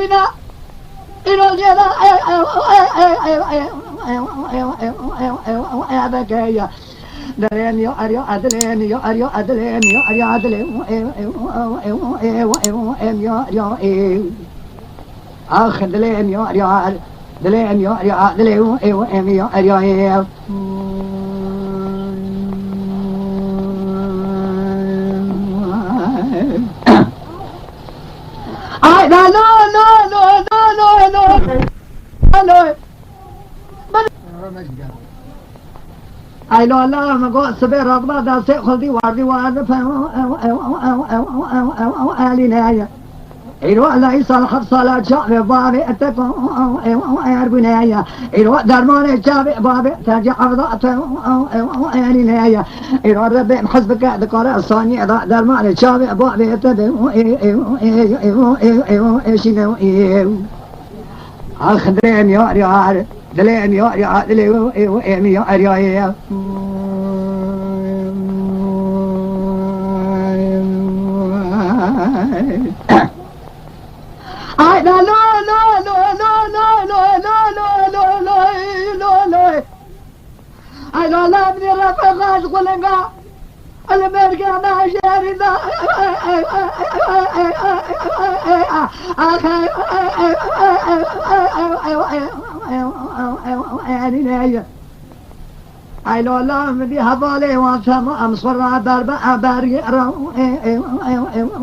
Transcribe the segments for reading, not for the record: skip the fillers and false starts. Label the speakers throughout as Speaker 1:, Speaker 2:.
Speaker 1: بنا إلى الجنة يا بكية دلين يا أريو أدلين يا أريو أدلين يا أريو أدلين يا أخ دلين يا أريو دلين يا أريو أدلين يا أريو I no I know Allah ma go sabe ragba da se khuldi wardi wad fa alinaya إيرو الله يصلح صلاة شعب بابي أتكو أربنايا إيرو درمان شعب بابي ترجع أرضاته أربنايا إيرو ربي حسبك ذكر الصانع درمان شعب بابي أتكو شنو أخذين يا ريال دلين يا ريال دلين يا ريال I no I don't love the Rafael Gulenga America Nigeria I know love the Havale wants some Amswara Darba Abari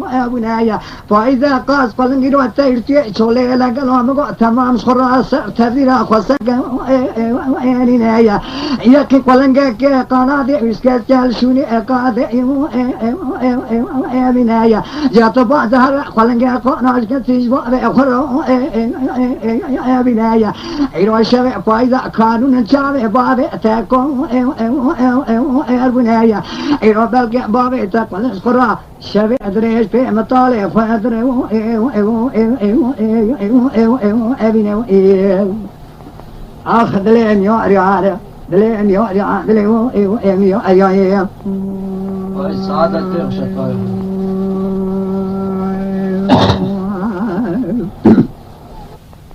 Speaker 1: Abunaya. فإذا قاس قلنا إنه التيرتي شولي لقلهم تمام خراس تفيرا خسك نهاية يكي قلنا كي قنادي ويسكت جالشوني قادي نهاية جات بعدها قلنا قناش كتيجوا بأخر بنهاية إنه الشباب فإذا كانوا نشابه بابي تكون بنهاية إنه بلقي بابي تكون خرا شباب أدريش في مطالع فأدري أخذ دلين يوري عارف دلين يوري عارف دلين يوري
Speaker 2: سعادة تغشى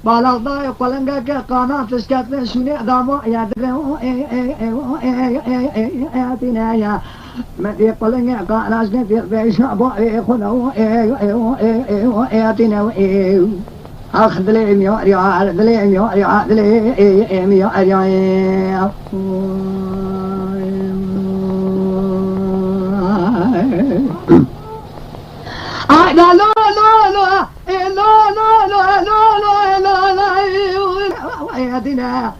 Speaker 1: بالا ضايق قلنقا كقناة تشكت شوني دامو يدري بنايا مدي قلنقا قناة تشكت في شعبو يخذوا ياتينا أخذ لي يوري عارف دلين يوري عارف دلين يوري لا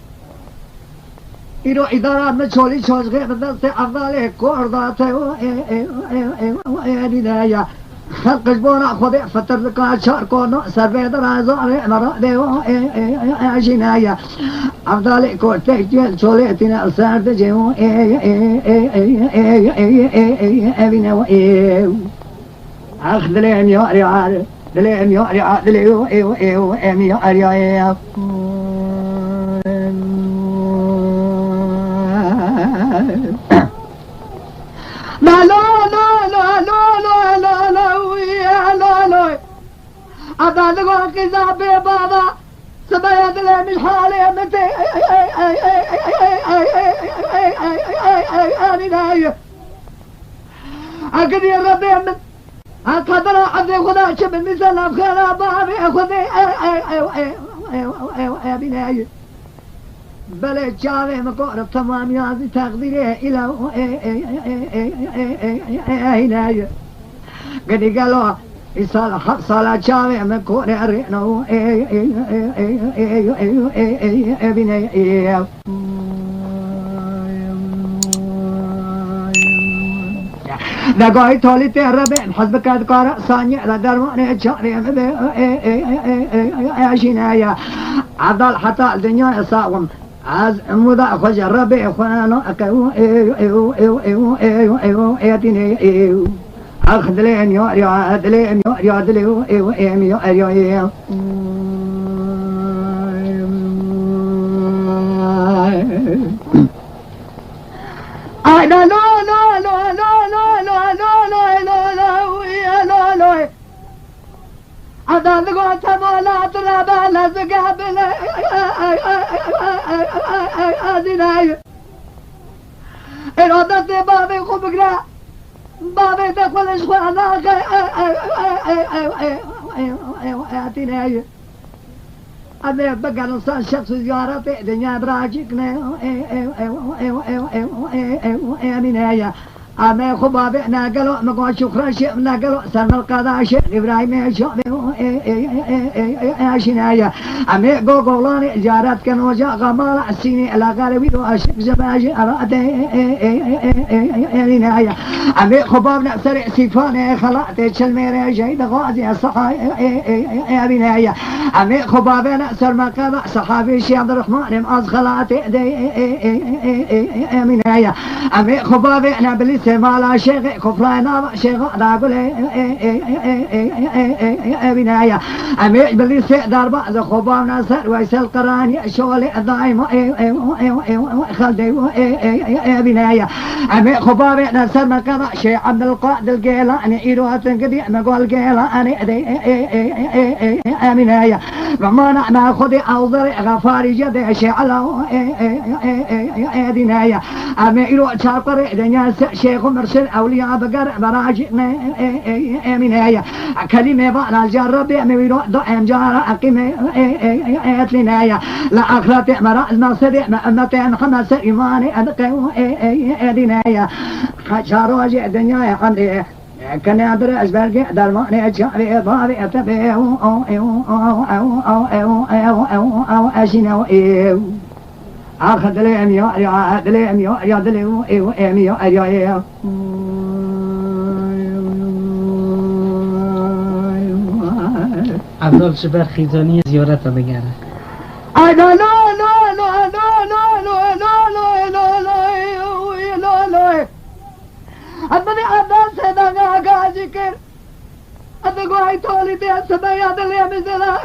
Speaker 1: إيرو إدارة مشولي شوز غير بدلت أفضل كورداته يا خلق جبونا خذ فتر لك شهر كونو سربيدر عزاري مرأة جناية أفضل كورتك جل شوليتنا سرد جو أبينا أخذ لين يوري عارف دلين يوري عارف دلين يوري لا أبادقوا كذاب بابا سبيت لي من حالي متى أكد يا ربي من أقدر أعطي خدا شب مثل أبخنا بابي أخذي يا بناي بلد شاري مقارب تمام يازي تقديري إلى هناي قد قالوا إصالة صلاة شاري مقارب أرينو بناي دقاي تولي تهربين حسبك أذكار صانع لدرمان شاري عشنايا عضل حتى الدنيا يصاوم از مدا خوش ربي اخوانو اكو ايتني اخذ لين يوري عدلين يوري عدلين يوري I no عذاب قوت ولا ترابا لزقا بلا أدناي إرادة بابي خبقنا بابي تقبل إشوانا أتناي أنا بقى نصان شخص زيارتي دنيا براجكنا أمينايا أما خبابنا قالوا مقول شكرا شئنا قالوا سلم القضاء شئ إبراهيم شئ شنايا أما قولاني جارت كانوا جاء غمال السيني إلى غالبي وأشك زباجي أرأت نايا أما خبابنا سرع سيفاني خلقت شلميري جيد غازي الصحاي بنايا أما خبابنا سلم القضاء صحابي شيخ عبد الرحمن مأز خلقت منايا أما خبابنا بلي سمالا شيخ كفلانا شيخ راقل بنايا أمي بليس داربا ذا خبانا سر ويسل قراني شولي دائما خلدي بنايا أمي خبابي نسر مكان شيخ عبد القادر الجيلاني إيروها تنقدي مقول جيلاني بنايا وما نعم خذي أوضري غفاري جدي شيخ على بنايا أمي إيروها شاقري دنيا شيخ مرسل أولياء بقر براجعنا منايا كلمة بقى الجرب يعملوا ضعهم جارة أقيمة لنايا لا أخرت مرأة المصدق مأمتين خمس إيماني أدقوا دنايا خشاروا جي الدنيا عندي كان يدرس برجع درماني أجعل بابي أتبع أو أشينه أخذ لي أمي أخذ لي أمي أخذ لي أمي أخذ
Speaker 3: عبدال شبر خیزانی زیارت بگره
Speaker 1: لا لا لا لا لا لا لا لا لا لا أبدي عبدال سيدنا قاجكر أدقوا هاي طولي بيا سبايا دليا مزلا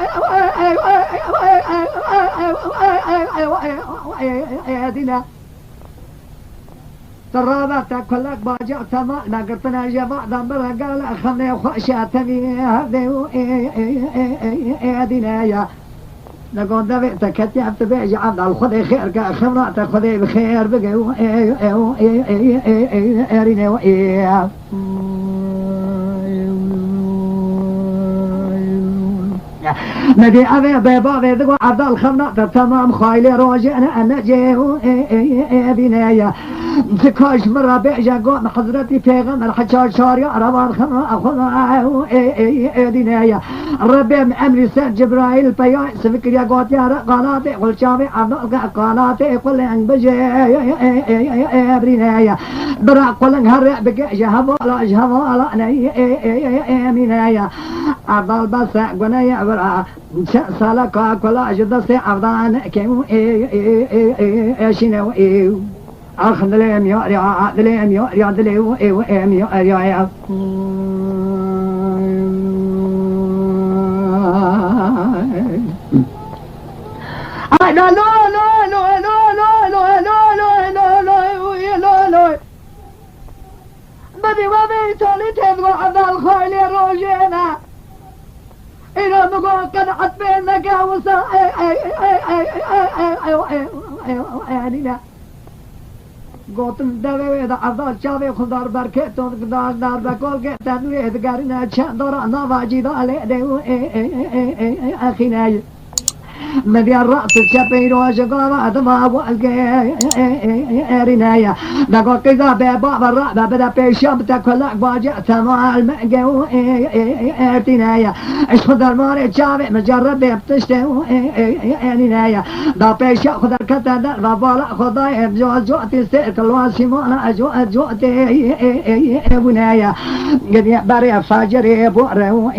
Speaker 1: دينا ترابا تاكلك باجع تما نقرتنا جماع دمبرها قال أخمني وخشاتني هذي دينا يا نقول دبي تكتي عبتبع جعب على الخذي خير كأخمنا تخذي بخير بقى أرينا وإيه ندي أبي بابا بيدقوا عبد الخمنا تمام خايلي روجعنا أنا جيه بنايا تكاش مرة بيجا قوم حضرتي بيغمر حجار شاريا روان خمنا أخذها دنايا ربي أمري سيد جبرائيل بياي سفكر يا قوت يا قناتي قل شامي عبد قناتي قل عن بجي بنايا برا قل هرع بقى جهبالا جهبالا منايا عبد البس قنايا برا سالكا كلا جدسي عبدان كيمو شنو أخذ لهم يا عدلهم يا عدلهم يا لا لا لا لا لا لا لا لا لا لا بدي ما بيتولي تبغى عبد الخيل روجينا إذا مقول قد عطبينك وصا لا قوتم داوي إذا عبد الشافي خضار بركتون قدار دار بقول كتنوي إذكارنا شندورا نواجد عليه ديو أخينا مدي الرأس الشبير وشقوة أدمى والقيرنايا دقوا كذا بباب الرأبة بدا بيشاب تكلك باجع تمع المأقو ارتنايا اش خدر ماري تشابي مجرد بيبتشتو ارنايا دا بيشا خدر كتدر ربالا خداي ابجو جوتي سيرك الواسمانا جوتي ابنايا قد يعبري فاجري بورو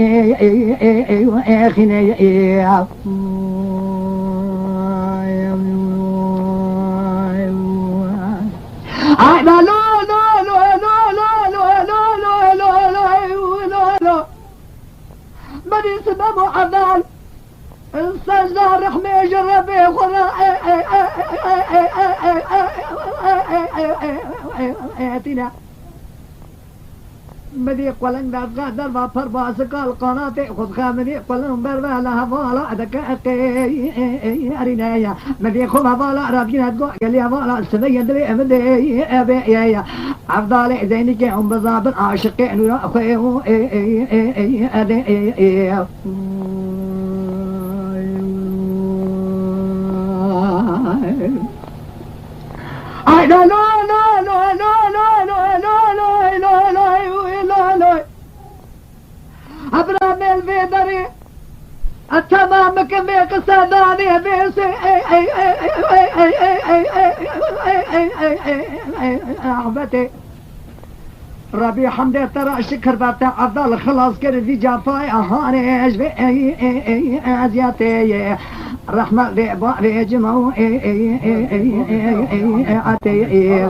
Speaker 1: اخنايا لا لا لا لا لا لا لا لا لا بدي سبب عدال السجدة رحمة جربي خلا مدي قلن دفقا دربا فرباس قال قناتي خذ خامني قلن بربا لها فالا دكاكي أرينايا مدي خمها فالا رابجين هتقوع قال لي فالا السبيا دبي أمدي أبي عبدالي زينك عم بضابط عاشقين ويا أخيه أدي I don't know, أبرام البيدري التمام كميك صداني بيسي أحبتي ربي حمدي ترى شكر بتاع عبدال خلاص كده في جافاي أهاني إيش في أزياتي رحمة لي باري جمو عتي